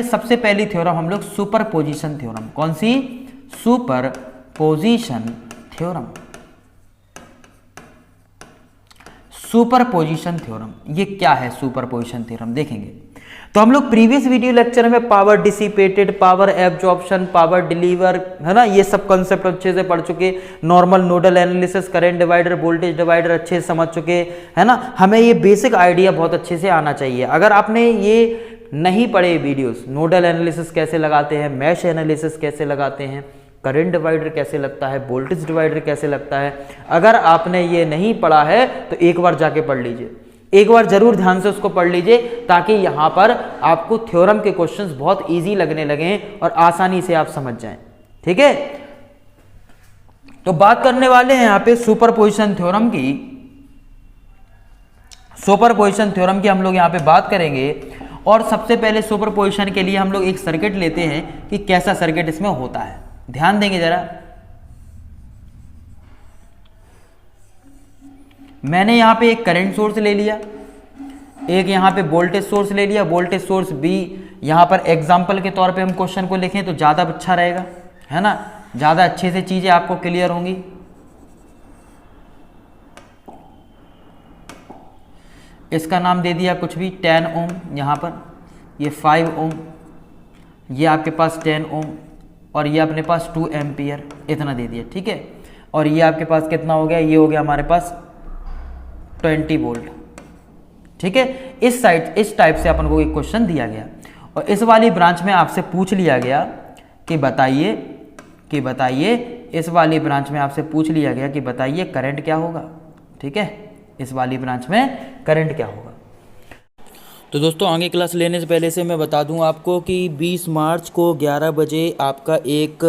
सबसे पहली थ्योरम हम लोग सुपरपोजिशन थ्योरम, कौन सी? Superposition theorem. सुपरपोजिशन थ्योरम, ये क्या है सुपरपोजिशन थ्योरम देखेंगे। तो हम लोग प्रीवियस वीडियो लेक्चर में power dissipated, power absorption, power deliver, है ना, ये सब कॉन्सेप्ट अच्छे से पढ़ चुके। Normal nodal analysis, current divider, voltage divider अच्छे से समझ चुके, है ना। हमें ये बेसिक आइडिया बहुत अच्छे से आना चाहिए। अगर आपने ये नहीं पढ़े वीडियोस, नोडल एनालिसिस कैसे लगाते हैं, मैश एनालिसिस कैसे लगाते हैं, करंट डिवाइडर कैसे लगता है, वोल्टेज डिवाइडर कैसे लगता है, अगर आपने ये नहीं पढ़ा है तो एक बार जाके पढ़ लीजिए, एक बार जरूर ध्यान से उसको पढ़ लीजिए, ताकि यहां पर आपको थ्योरम के क्वेश्चंस बहुत इजी लगने लगे और आसानी से आप समझ जाएं। ठीक है, तो बात करने वाले हैं यहां पे सुपरपोजिशन थ्योरम की। सुपरपोजिशन थ्योरम की हम लोग यहां पे बात करेंगे। और सबसे पहले सुपरपोजिशन के लिए हम लोग एक सर्किट लेते हैं कि कैसा सर्किट इसमें होता है, ध्यान देंगे जरा। मैंने यहां पे एक करंट सोर्स ले लिया, एक यहां पे वोल्टेज सोर्स ले लिया, वोल्टेज सोर्स भी यहां पर एग्जांपल के तौर पे हम क्वेश्चन को लिखें तो ज्यादा अच्छा रहेगा, है ना, ज्यादा अच्छे से चीजें आपको क्लियर होंगी। इसका नाम दे दिया कुछ भी 10 ओम, यहाँ पर ये 5 ओम, ये आपके पास 10 ओम, और ये अपने पास 2 एम्पियर, इतना दे दिया। ठीक है, और ये आपके पास कितना हो गया, ये हो गया हमारे पास 20 वोल्ट। ठीक है, इस टाइप से अपन को एक क्वेश्चन दिया गया और इस वाली ब्रांच में आपसे पूछ लिया गया कि बताइए इस वाली ब्रांच में आपसे पूछ लिया गया कि बताइए करंट क्या होगा। ठीक है, इस वाली ब्रांच में करंट क्या होगा। तो दोस्तों आगे क्लास लेने से पहले से मैं बता दूं आपको कि 20 मार्च को 11 बजे आपका एक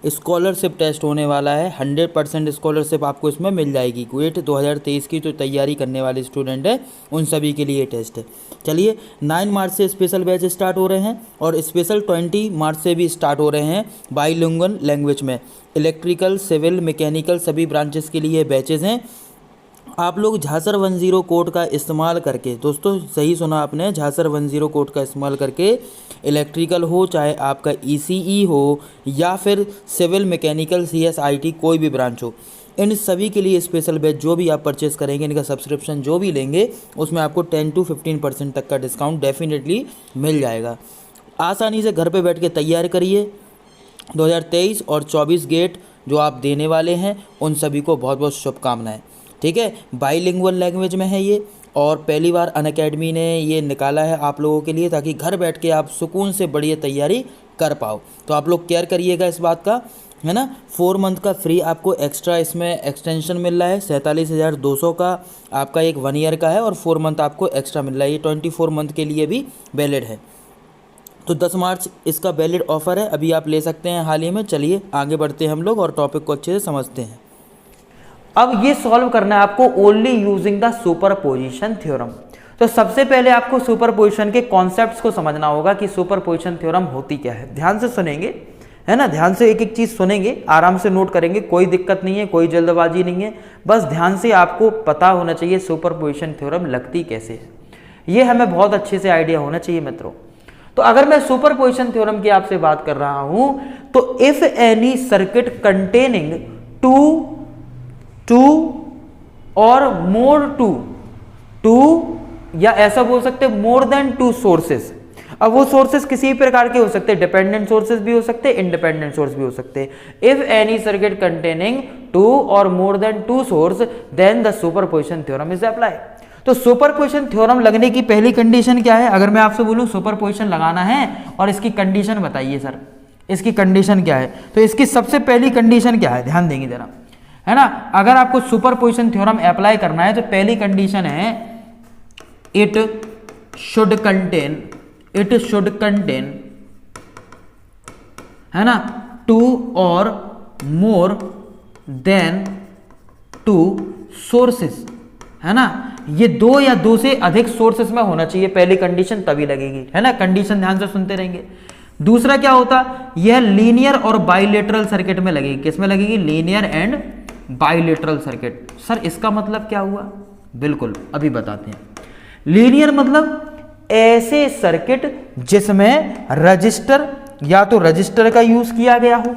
स्कॉलरशिप टेस्ट होने वाला है। 100% स्कॉलरशिप आपको इसमें मिल जाएगी। क्वेट 2023 की जो तैयारी करने वाले स्टूडेंट है उन सभी के लिए टेस्ट है। चलिए 9 मार्च से स्पेशल बैच स्टार्ट हो रहे हैं और स्पेशल 20 मार्च से भी स्टार्ट हो रहे हैं बाईलिंगुअल लैंग्वेज में। इलेक्ट्रिकल, सिविल, मैकेनिकल सभी ब्रांचेस के लिए बैचेस हैं। आप लोग झांसर 10 कोड का इस्तेमाल करके, दोस्तों सही सुना आपने, झांसर 10 कोड का इस्तेमाल करके इलेक्ट्रिकल हो, चाहे आपका ECE हो या फिर सिविल, मैकेनिकल, CSIT कोई भी ब्रांच हो, इन सभी के लिए स्पेशल बैच जो भी आप परचेस करेंगे, इनका सब्सक्रिप्शन जो भी लेंगे उसमें आपको 10 to 15% तक का डिस्काउंट डेफिनेटली मिल जाएगा। आसानी से घर पे बैठ के तैयार करिए। 2023 और 24 गेट जो आप देने वाले हैं उन सभी को बहुत बहुत शुभकामनाएं। ठीक है, बाईलिंगुअल लैंग्वेज में है ये और पहली बार अनअकैडमी ने ये निकाला है आप लोगों के लिए, ताकि घर बैठ के आप सुकून से बढ़िया तैयारी कर पाओ। तो आप लोग केयर करिएगा इस बात का, है ना। 4 मंथ का फ्री आपको एक्स्ट्रा इसमें एक्सटेंशन मिल रहा है। 47,200 का आपका एक 1 ईयर का है और 4 मंथ आपको एक्स्ट्रा मिल रहा है। ये 24 मंथ के लिए भी वैलिड है। तो 10 मार्च इसका वैलिड ऑफर है, अभी आप ले सकते हैं हाल ही में। चलिए आगे बढ़ते हैं हम लोग और टॉपिक को अच्छे से समझते हैं। अब ये सॉल्व करना है आपको only using the superposition theorem. तो सबसे पहले आपको सुपरपोजिशन के कॉन्सेप्ट्स को समझना होगा कि सुपरपोजिशन थ्योरम होती क्या है। ध्यान से सुनेंगे, है ना, ध्यान से एक एक चीज सुनेंगे, आराम से नोट करेंगे, कोई दिक्कत नहीं है, कोई जल्दबाजी नहीं है, बस ध्यान से आपको पता होना चाहिए सुपरपोजिशन थ्योरम लगती कैसे है, ये हमें बहुत अच्छे से आइडिया होना चाहिए मित्रों। तो अगर मैं सुपरपोजिशन थ्योरम की आपसे बात कर रहा हूं तो if any circuit containing two और मोर टू या ऐसा बोल सकते मोर देन 2 सोर्सेस। अब वो सोर्सेस किसी प्रकार के हो सकते हैं, डिपेंडेंट सोर्सेस भी हो सकते हैं, इंडिपेंडेंट सोर्स भी हो सकते हैं। If any circuit containing 2 or more than 2 source then the superposition theorem is apply. तो सुपरपोजिशन थ्योरम लगने की पहली कंडीशन क्या है? अगर मैं आपसे बोलूं सुपरपोजिशन लगाना है और इसकी कंडीशन बताइए सर, इसकी कंडीशन क्या है, तो इसकी सबसे पहली कंडीशन क्या है, ध्यान देंगे जरा, है ना। अगर आपको सुपरपोजिशन थ्योरम अप्लाई करना है तो पहली कंडीशन है इट शुड कंटेन, है ना, 2 और मोर देन 2 सोर्सेस, है ना। ये 2 या 2 से अधिक सोर्सेस में होना चाहिए, पहली कंडीशन तभी लगेगी, है ना। कंडीशन ध्यान से सुनते रहेंगे। दूसरा क्या होता, यह लीनियर और बाइलेटरल सर्किट में लगेगी। किसमें लगेगी? Linear and bilateral circuit. Sir इसका मतलब क्या हुआ? बिल्कुल अभी बताते हैं। लीनियर मतलब ऐसे सर्किट जिसमें रजिस्टर, या तो रजिस्टर का यूज किया गया हो,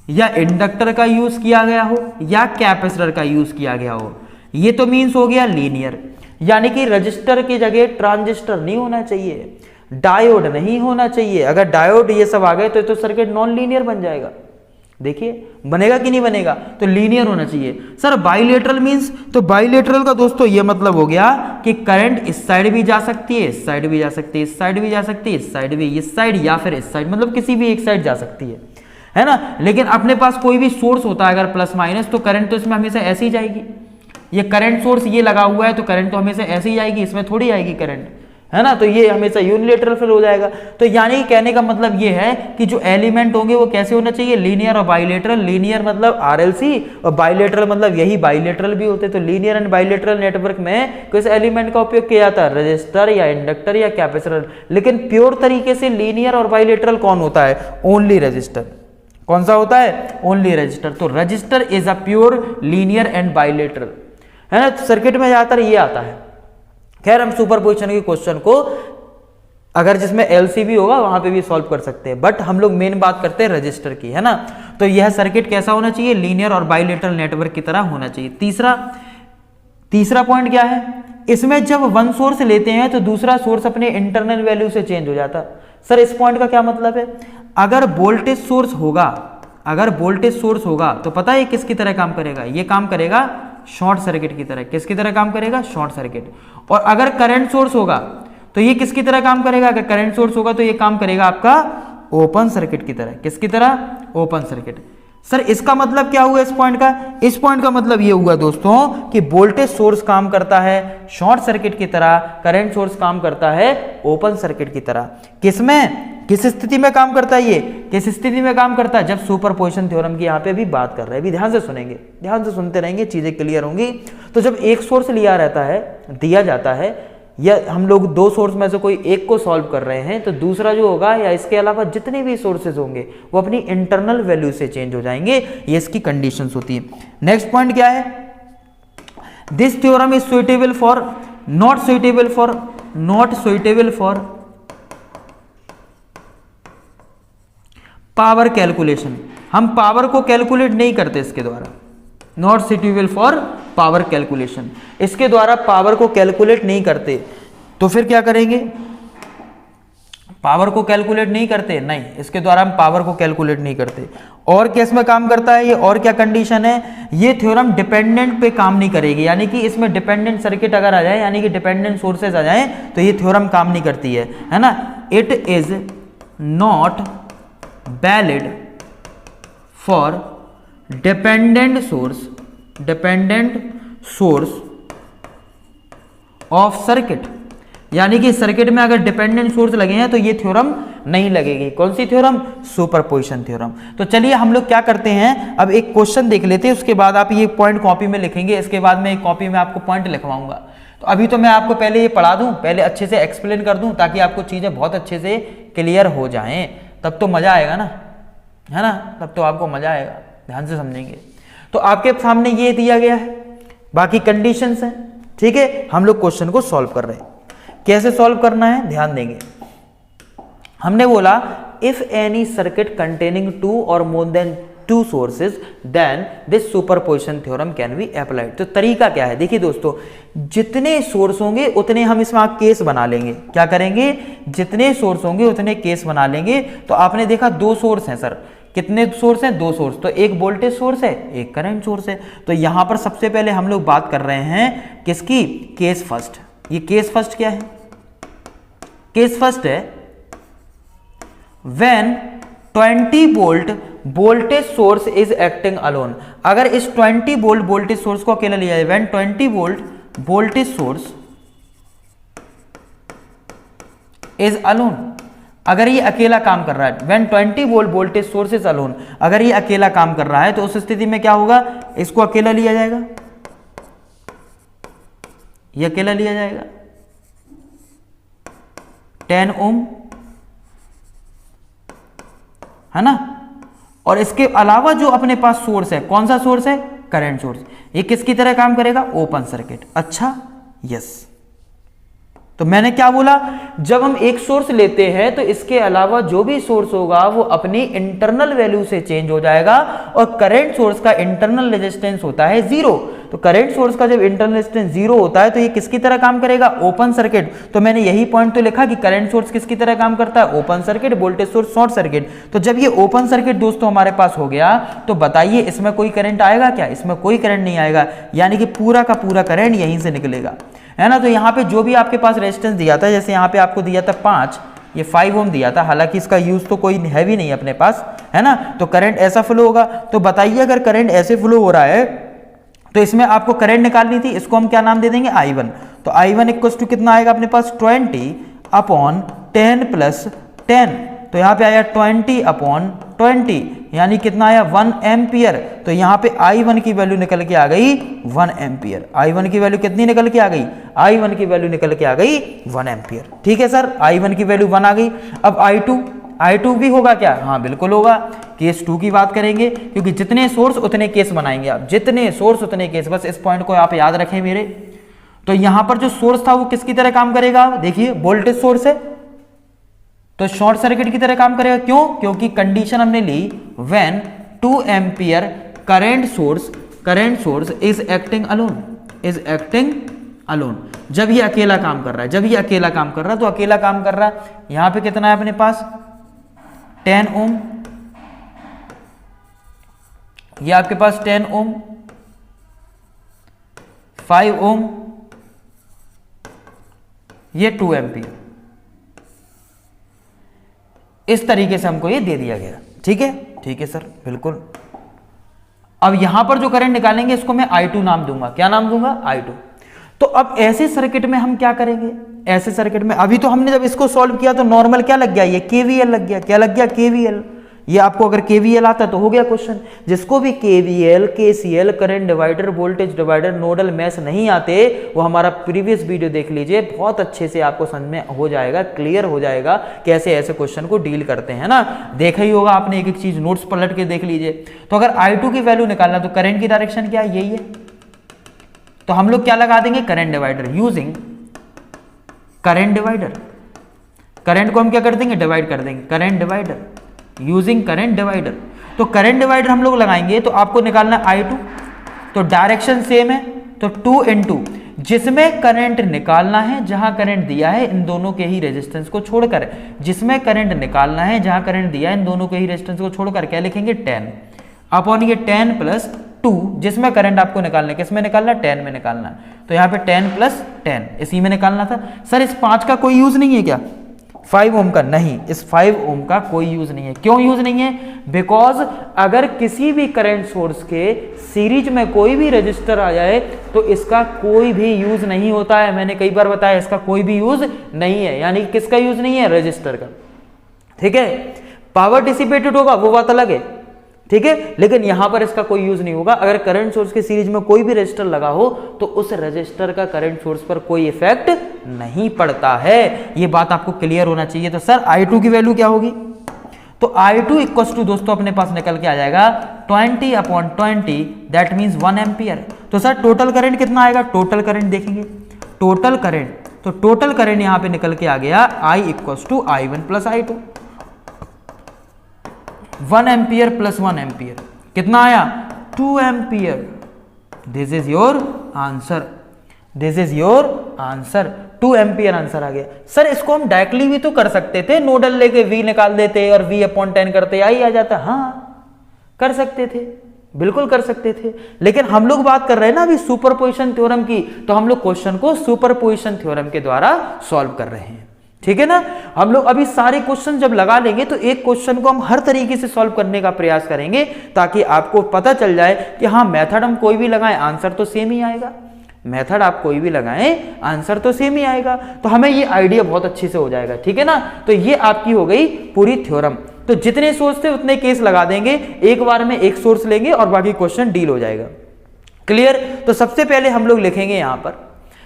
या इंडक्टर का यूज किया गया हो, या कैपेसिटर का यूज किया गया हो, ये तो मीन्स हो गया लीनियर। यानी कि रजिस्टर की जगह ट्रांजिस्टर नहीं होना चाहिए, डायोड नहीं होना चाहिए। अगर डायोड ये सब आ गए तो सर्किट नॉन लीनियर बन जाएगा। देखिए बनेगा कि नहीं बनेगा, तो लीनियर होना चाहिए। सर बाइलेटरल मींस, तो बाइलेटरल का दोस्तों ये मतलब हो गया कि करंट इस साइड भी जा सकती है, इस साइड भी जा सकती है, इस साइड भी जा सकती है, इस साइड भी, इस साइड या फिर इस साइड, मतलब किसी भी एक साइड जा सकती है ना। लेकिन अपने पास कोई भी सोर्स होता है अगर प्लस माइनस, तो करंट तो इसमें हमेशा ऐसे ही जाएगी। ये करंट सोर्स ये लगा हुआ है तो करंट तो हमेशा ऐसे ही आएगी, इसमें थोड़ी आएगी करंट, है ना। तो ये हमेशा यूनिलेटरल फिल हो जाएगा। तो यानी कहने का मतलब ये है कि जो एलिमेंट होंगे वो कैसे होना चाहिए, लीनियर और बाइलेटरल। लीनियर मतलब आरएलसी और बाइलेटरल मतलब यही बाइलेटरल भी होते। तो लीनियर एंड बाइलेटरल नेटवर्क में किस एलिमेंट का उपयोग किया जाता है, रजिस्टर या इंडक्टर या कैपेसिटर। लेकिन प्योर तरीके से लीनियर और बाइलेटरल कौन होता है, ओनली रजिस्टर। कौन सा होता है, ओनली रजिस्टर। तो register is a pure linear and bilateral, है ना। सर्किट में ज्यादातर ये आता है। खैर हम सुपरपोजिशन के क्वेश्चन को अगर जिसमें एलसीबी होगा वहां पे भी सॉल्व कर सकते हैं, बट हम लोग मेन बात करते हैं रजिस्टर की, है ना। तो यह सर्किट कैसा होना चाहिए, लीनियर और बाइलेटरल नेटवर्क की तरह होना चाहिए। तीसरा पॉइंट क्या है, इसमें जब वन सोर्स लेते हैं तो दूसरा सोर्स अपने इंटरनल वैल्यू से चेंज हो जाता। सर इस पॉइंट का क्या मतलब है, अगर वोल्टेज सोर्स होगा तो पता है किसकी तरह काम करेगा, ये काम करेगा शॉर्ट सर्किट की तरह। किसकी तरह काम करेगा, शॉर्ट सर्किट। और अगर करंट सोर्स होगा तो ये किसकी तरह काम करेगा, अगर करंट सोर्स होगा तो ये काम करेगा आपका ओपन सर्किट की तरह। किसकी तरह, ओपन सर्किट। सर इसका मतलब क्या हुआ इस पॉइंट का, इस पॉइंट का मतलब ये हुआ दोस्तों कि वोल्टेज सोर्स काम करता है शॉर्ट सर्किट की तरह, करंट सोर्स काम करता है ओपन सर्किट की तरह। किसमें, किस स्थिति में काम करता है, ये किस स्थिति में काम करता है, जब सुपरपोजिशन थ्योरम की यहाँ पे भी बात कर रहे हैं। भी ध्यान से सुनेंगे, ध्यान से सुनते रहेंगे, चीजें क्लियर होंगी। तो जब एक सोर्स लिया रहता है, दिया जाता है, या हम लोग दो सोर्स में से कोई एक को सॉल्व कर रहे हैं, तो दूसरा जो होगा या इसके अलावा जितने भी सोर्सेज होंगे वो अपनी इंटरनल वैल्यू से चेंज हो जाएंगे। ये इसकी कंडीशंस होती है। नेक्स्ट पॉइंट क्या है, this theorem is suitable for, not suitable for power calculation. हम पावर को कैलकुलेट नहीं करते इसके द्वारा, not suitable for power calculation. इसके द्वारा पावर को कैलकुलेट नहीं करते, तो फिर क्या करेंगे, पावर को कैलकुलेट नहीं करते, नहीं, इसके द्वारा हम पावर को कैलकुलेट नहीं करते। और केस में काम करता है ये, और क्या कंडीशन है, ये थ्योरम डिपेंडेंट पे काम नहीं करेगी। यानी कि इसमें डिपेंडेंट सर्किट अगर आ जाए, यानी कि डिपेंडेंट सोर्सेज आ जाए, तो ये थ्योरम काम नहीं करती है ना। It is not valid for dependent source of circuit. यानी कि सर्किट में अगर डिपेंडेंट सोर्स लगे हैं तो ये थ्योरम नहीं लगेगी। कौन सी थ्योरम, सुपरपोजिशन थ्योरम। तो चलिए हम लोग क्या करते हैं, अब एक क्वेश्चन देख लेते हैं, उसके बाद आप ये पॉइंट कॉपी में लिखेंगे। इसके बाद मैं एक कॉपी में आपको पॉइंट लिखवाऊंगा। तो अभी तो मैं आपको पहले ये पढ़ा दूं, पहले अच्छे से एक्सप्लेन कर दूं, ताकि आपको चीजें बहुत अच्छे से क्लियर हो जाएं। तब तो मजा आएगा ना, है ना, तब तो आपको मजा आएगा, ध्यान से समझेंगे। तो आपके सामने ये दिया गया है, बाकी कंडीशंस हैं, ठीक है। हम लोग क्वेश्चन को सॉल्व कर रहे हैं। कैसे सॉल्व करना है ध्यान देंगे। हमने बोला if any circuit containing two और more than two sources then this superposition theorem can be applied. तो तरीका क्या है, देखिए दोस्तों, जितने सोर्स होंगे उतने हम इसमें केस बना लेंगे। क्या करेंगे, जितने सोर्स होंगे उतने केस बना लेंगे। तो आपने देखा दो सोर्स हैं सर, कितने सोर्स हैं, दो सोर्स। तो एक वोल्टेज सोर्स है, एक करंट सोर्स है। तो यहां पर सबसे पहले हम लोग बात कर रहे हैं किसकी, केस फर्स्ट। ये केस फर्स्ट क्या है, केस फर्स्ट है when 20 volt voltage source is acting alone. अगर इस 20 वोल्ट वोल्टेज सोर्स को अकेला लिया जाए, when 20 volt voltage source is alone, अगर ये अकेला काम कर रहा है, when 20 volt voltage source is alone, अगर ये अकेला काम कर रहा है, तो उस स्थिति में क्या होगा, इसको अकेला लिया जाएगा, ये अकेला लिया जाएगा 10 ओम, है ना। और इसके अलावा जो अपने पास सोर्स है, कौन सा सोर्स है, करंट सोर्स, ये किसकी तरह काम करेगा, ओपन सर्किट। अच्छा, यस। तो मैंने क्या बोला, जब हम एक सोर्स लेते हैं तो इसके अलावा जो भी सोर्स होगा वो अपनी इंटरनल वैल्यू से चेंज हो जाएगा, और करंट सोर्स का इंटरनल रेजिस्टेंस होता है 0। तो करंट सोर्स का जब इंटरनल रेजिस्टेंस 0 होता है तो ये किसकी तरह काम करेगा, ओपन सर्किट। तो मैंने यही पॉइंट तो लिखा कि करंट सोर्स किसकी तरह काम करता है, open circuit, voltage source short circuit. तो जब ये ओपन सर्किट दोस्तों हमारे पास हो गया तो बताइए इसमें कोई करंट आएगा क्या, इसमें कोई करंट नहीं आएगा, यानी कि पूरा का पूरा करंट यहीं से निकलेगा, है ना। तो यहाँ पे जो भी आपके पास रेजिस्टेंस दिया था, जैसे यहाँ पे आपको दिया था 5, ये 5 ओम दिया था, हालांकि इसका यूज तो कोई हैवी नहीं है अपने पास, है ना। तो करंट ऐसा फ्लो होगा। तो बताइए अगर करंट ऐसे फ्लो हो रहा है तो इसमें आपको करंट निकालनी थी, इसको हम क्या नाम दे देंगे, I1। तो I1 इक्वल टू कितना आएगा अपने पास, 20/10 + 10। तो यहाँ पे आया 20/20, यानी कितना आया, 1 एम्पियर। तो यहाँ पे I1 की वैल्यू निकल के आ गई 1 एम्पियर। I1 की वैल्यू कितनी निकल के आ गई, I1 की वैल्यू निकल के आ गई 1 एम्पियर। ठीक है सर, I1 की वैल्यू 1 आ गई। अब I2 भी होगा क्या, हाँ बिल्कुल होगा। केस 2 की बात करेंगे, क्योंकि जितने सोर्स उतने केस बनाएंगे आप, जितने सोर्स उतने केस, बस इस पॉइंट को आप याद रखें मेरे। तो यहां पर जो सोर्स था वो किसकी तरह काम करेगा, देखिए वोल्टेज सोर्स है तो शॉर्ट सर्किट की तरह काम करेगा। क्यों, क्योंकि कंडीशन हमने ली when 2 ampere current source is acting alone, जब ये अकेला काम कर रहा है, तो अकेला काम कर रहा है। यहां पे कितना है अपने पास, 10 ओम, ये आपके पास 10 ओम, 5 ओम, ये 2 एम्पियर। इस तरीके से हमको ये दे दिया गया। ठीक है सर, बिल्कुल। अब यहां पर जो करंट निकालेंगे इसको मैं I2 नाम दूंगा। क्या नाम दूंगा, I2। तो अब ऐसे सर्किट में हम क्या करेंगे, ऐसे सर्किट में अभी तो हमने जब इसको सॉल्व किया तो नॉर्मल क्या लग गया, ये KVL लग गया। क्या लग गया, KVL। ये आपको अगर KVL आता तो हो गया क्वेश्चन। जिसको भी KVL, KCL, current divider, voltage divider, nodal mesh नहीं आते वो हमारा प्रीवियस वीडियो देख लीजिए, बहुत अच्छे से आपको समझ में हो जाएगा, क्लियर हो जाएगा कैसे ऐसे क्वेश्चन को डील करते हैं ना। देखा ही होगा आपने, एक एक चीज नोट्स पलट के देख लीजिए। तो अगर I2 की वैल्यू निकालना तो करंट की डायरेक्शन क्या है, यही है। तो हम लोग क्या लगा देंगे, current divider, using current divider. Current को हम क्या कर देंगे, डिवाइड कर देंगे, current divider, using current divider. तो करंट डिवाइडर हम लोग लगाएंगे तो आपको निकालना I2, तो डायरेक्शन सेम है, तो 2 × जिसमें करंट निकालना है, जहां करंट दिया है इन दोनों के ही रेजिस्टेंस को छोड़कर, जिसमें करंट निकालना है जहां करंट दिया है इन दोनों के ही रेजिस्टेंस को छोड़कर, क्या लिखेंगे, 10 अपॉन ये 10 + 2, जिसमें करंट आपको निकालना है, किसमें निकालना, 10 में निकालना। तो यहाँ पे 10 + 10 इसी में निकालना था। सर इस 5 का कोई यूज नहीं है क्या, 5 ओम का, नहीं, इस 5 ओम का कोई यूज नहीं है। क्यों यूज नहीं है, बिकॉज अगर किसी भी करंट सोर्स के सीरीज में कोई भी रजिस्टर आ जाए तो इसका कोई भी यूज नहीं होता है। मैंने कई बार बताया इसका कोई भी यूज नहीं है, यानी किसका यूज नहीं है, रजिस्टर का। ठीक है, पावर डिसिपेटेड होगा वो बात अलग है, ठीक है, लेकिन यहां पर इसका कोई यूज नहीं होगा। अगर करंट सोर्स के सीरीज में कोई भी रजिस्टर लगा हो तो उस रजिस्टर का करंट सोर्स पर कोई इफेक्ट नहीं पड़ता है। ये बात आपको क्लियर होना चाहिए। तो सर I2 की वैल्यू क्या होगी, तो I2 इक्वल टू दोस्तों अपने पास निकल के आ जाएगा 20/20, दैट मींस 1 एम्पियर। तो सर टोटल करंट कितना आएगा, टोटल करंट देखेंगे, टोटल करंट, तो टोटल करंट यहां पे निकल के आ गया I = I1 + I2, 1 ampere + 1 ampere कितना आया, 2 ampere. This is your answer, this is your answer, 2 ampere answer आ गया। सर इसको हम डायरेक्टली भी तो कर सकते थे, नोडल लेके V निकाल देते और V/10 करते, आई आ जाता। हाँ कर सकते थे, बिल्कुल कर सकते थे, लेकिन हम लोग बात कर रहे हैं ना अभी सुपरपोजिशन थ्योरम की, तो हम लोग क्वेश्चन को सुपरपोजिशन थ्योरम के द्वारा सॉल्व कर रहे हैं। ठीक है ना, हम लोग अभी सारे क्वेश्चन जब लगा लेंगे तो एक क्वेश्चन को हम हर तरीके से सॉल्व करने का प्रयास करेंगे, ताकि आपको पता चल जाए कि हाँ मेथड हम कोई भी लगाएं आंसर तो सेम ही आएगा, मेथड आप कोई भी लगाएं आंसर तो सेम ही आएगा। तो हमें ये आइडिया बहुत अच्छे से हो जाएगा। ठीक है ना, तो ये आपकी हो गई पूरी थ्योरम। तो जितने सोर्स थे उतने केस लगा देंगे, एक बार में एक सोर्स लेंगे और बाकी क्वेश्चन डील हो जाएगा। क्लियर। तो सबसे पहले हम लोग लिखेंगे यहां पर,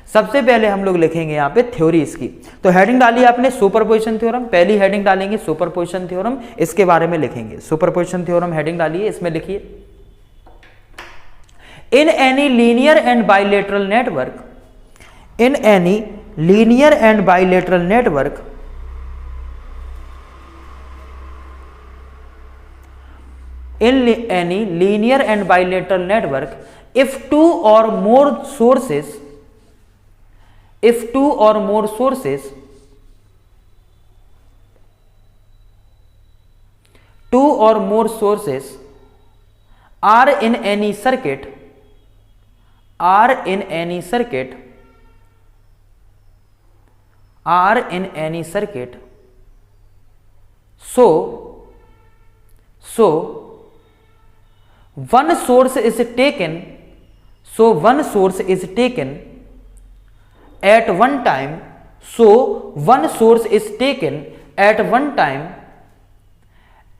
सबसे पहले हम लोग लिखेंगे यहाँ पे थ्योरी इसकी। तो हेडिंग डाली आपने सुपरपोजिशन थ्योरम, पहली हेडिंग डालेंगे सुपरपोजिशन थ्योरम, इसके बारे में लिखेंगे। सुपरपोजिशन थ्योरम हेडिंग डालिए, इसमें लिखिए in any linear and bilateral network, in any linear and bilateral network in any linear and bilateral network, if two or more sources are in any circuit so one source is taken at one time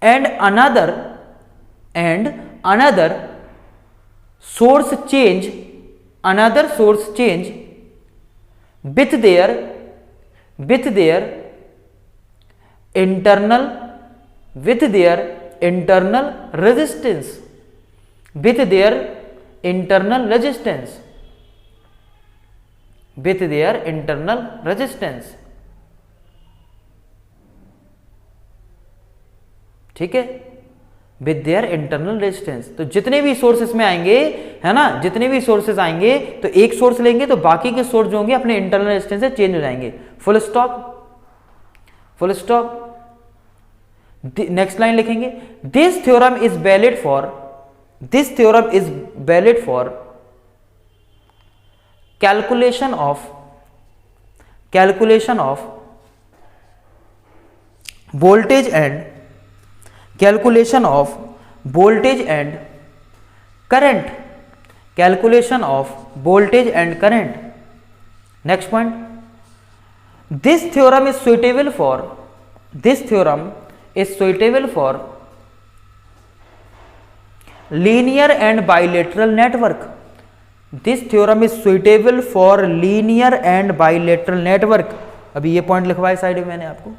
and another source change with their internal resistance ठीक है, with their internal resistance. तो जितने भी sources में आएंगे, है ना, जितने भी सोर्सेस आएंगे तो एक सोर्स लेंगे तो बाकी के सोर्स जो होंगे अपने इंटरनल रेजिस्टेंस से चेंज हो जाएंगे। Full stop. नेक्स्ट लाइन लिखेंगे, this theorem is valid for calculation of voltage and current, next point, this theorem is suitable for linear and bilateral network, अभी ये पॉइंट लिखवाए साइड में मैंने आपको।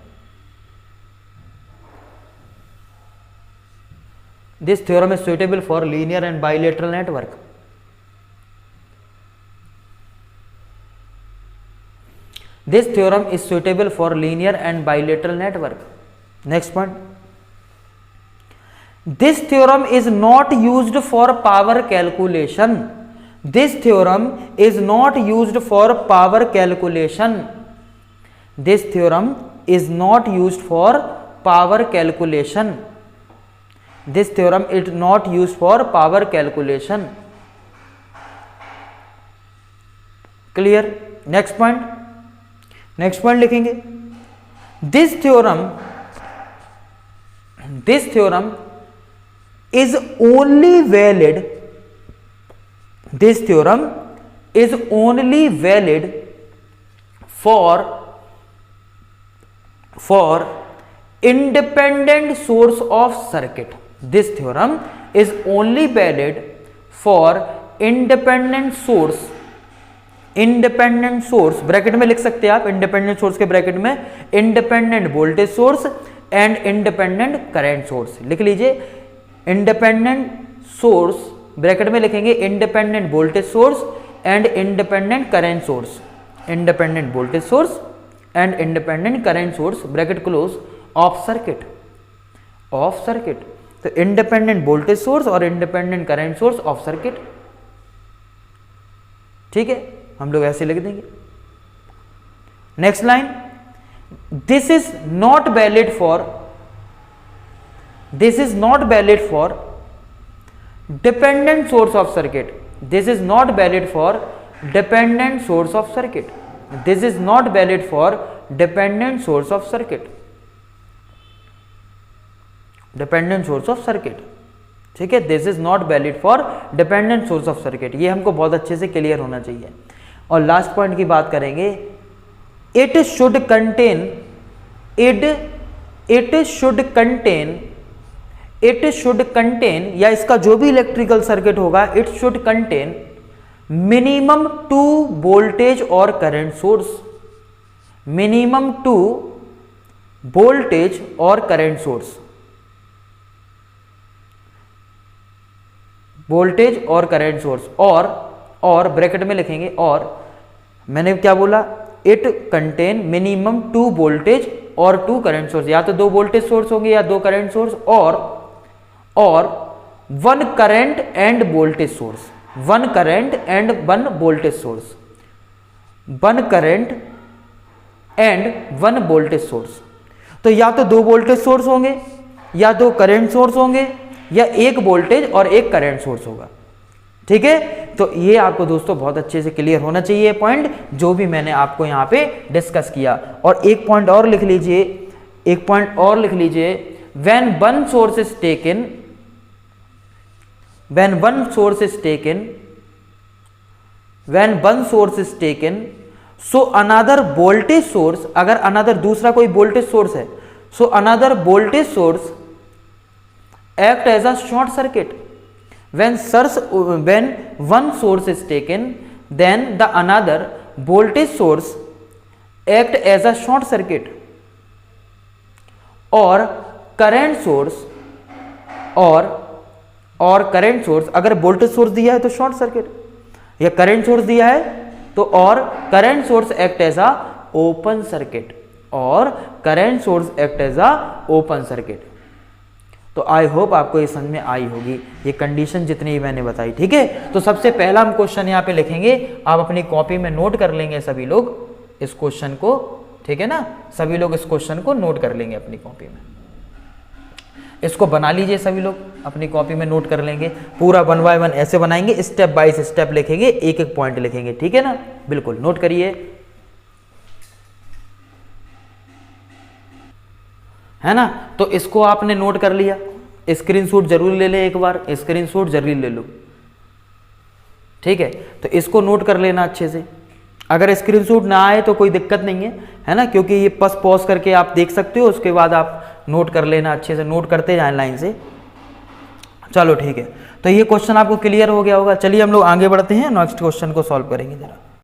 This theorem is suitable for linear and bilateral network. This theorem is suitable for linear and bilateral network. Next point. This theorem is not used for power calculation. This theorem is not used for power calculation. This theorem is not used for power calculation. This theorem is not used for power calculation. Clear? Next point लिखेंगे, this theorem is only valid for independent source of circuit. This theorem is only valid for independent source, bracket में लिख सकते हैं आप, independent source के bracket में independent voltage source and independent current source लिख लीजिए। इंडिपेंडेंट सोर्स ब्रैकेट में लिखेंगे independent voltage source and independent current source, independent voltage source and independent current source bracket close of circuit. तो independent voltage source और independent current source of circuit, ठीक है, हम लोग ऐसे लिख देंगे। Next line, this is not valid for dependent source of circuit. This is not valid for dependent source of circuit. This is not valid for dependent source of circuit, dependent source of circuit, ठीक है। This is not valid for dependent source of circuit, ये हमको बहुत अच्छे से clear होना चाहिए। और लास्ट पॉइंट की बात करेंगे, इट शुड कंटेन या इसका जो भी इलेक्ट्रिकल सर्किट होगा, it should contain minimum 2 voltage और करंट सोर्स, मिनिमम 2 वोल्टेज और करंट सोर्स, वोल्टेज और करंट सोर्स, और ब्रैकेट में लिखेंगे, और मैंने क्या बोला, इट कंटेन मिनिमम 2 वोल्टेज और 2 करंट सोर्स, या तो 2 वोल्टेज सोर्स होंगे या 2 करंट सोर्स, और 1 current end voltage source, 1 current and 1 voltage source, 1 current and 1 voltage source. तो या तो 2 वोल्टेज सोर्स होंगे या 2 करंट सोर्स होंगे या 1 वोल्टेज और 1 करंट सोर्स होगा। ठीक है, तो ये आपको दोस्तों बहुत अच्छे से क्लियर होना चाहिए पॉइंट जो भी मैंने आपको यहाँ पे डिस्कस किया। और एक पॉइंट और लिख लीजिए, एक पॉइंट और लिख लीजिए, when one source is taken, when one source is taken, when one source is taken, so another voltage source, अगर अनदर दूसरा कोई वोल्टेज सोर्स है, so another voltage source act as a short circuit. when one source is taken, then the another voltage source act as a short circuit, और current source और current source, अगर voltage source दिया है तो short circuit, या current source दिया है तो और current source act as a open circuit, और current source act as a open circuit. तो आई होप आपको ये समझ में आई होगी ये कंडीशन जितनी भी मैंने बताई। ठीक है, तो सबसे पहला हम क्वेश्चन यहाँ पे लिखेंगे, आप अपनी कॉपी में नोट कर लेंगे सभी लोग इस क्वेश्चन को। ठीक है ना, सभी लोग इस क्वेश्चन को नोट कर लेंगे अपनी कॉपी में, इसको बना लीजिए सभी लोग अपनी कॉपी में नोट कर लेंगे। पूरा 1 बाय 1 ऐसे बनाएंगे, स्टेप बाय स्टेप लिखेंगे, एक एक पॉइंट लिखेंगे। ठीक है ना, बिल्कुल नोट करिए, है ना। तो इसको आपने नोट कर लिया, स्क्रीनशॉट जरूर ले ले, एक बार स्क्रीनशॉट जरूर ले लो। ठीक है, तो इसको नोट कर लेना अच्छे से। अगर स्क्रीनशॉट ना आए तो कोई दिक्कत नहीं है ना, क्योंकि ये बस पॉज करके आप देख सकते हो, उसके बाद आप नोट कर लेना, अच्छे से नोट करते जाए लाइन से। चलो ठीक है, तो ये क्वेश्चन आपको क्लियर हो गया होगा। चलिए हम लोग आगे बढ़ते हैं, नेक्स्ट क्वेश्चन को सॉल्व करेंगे जरा।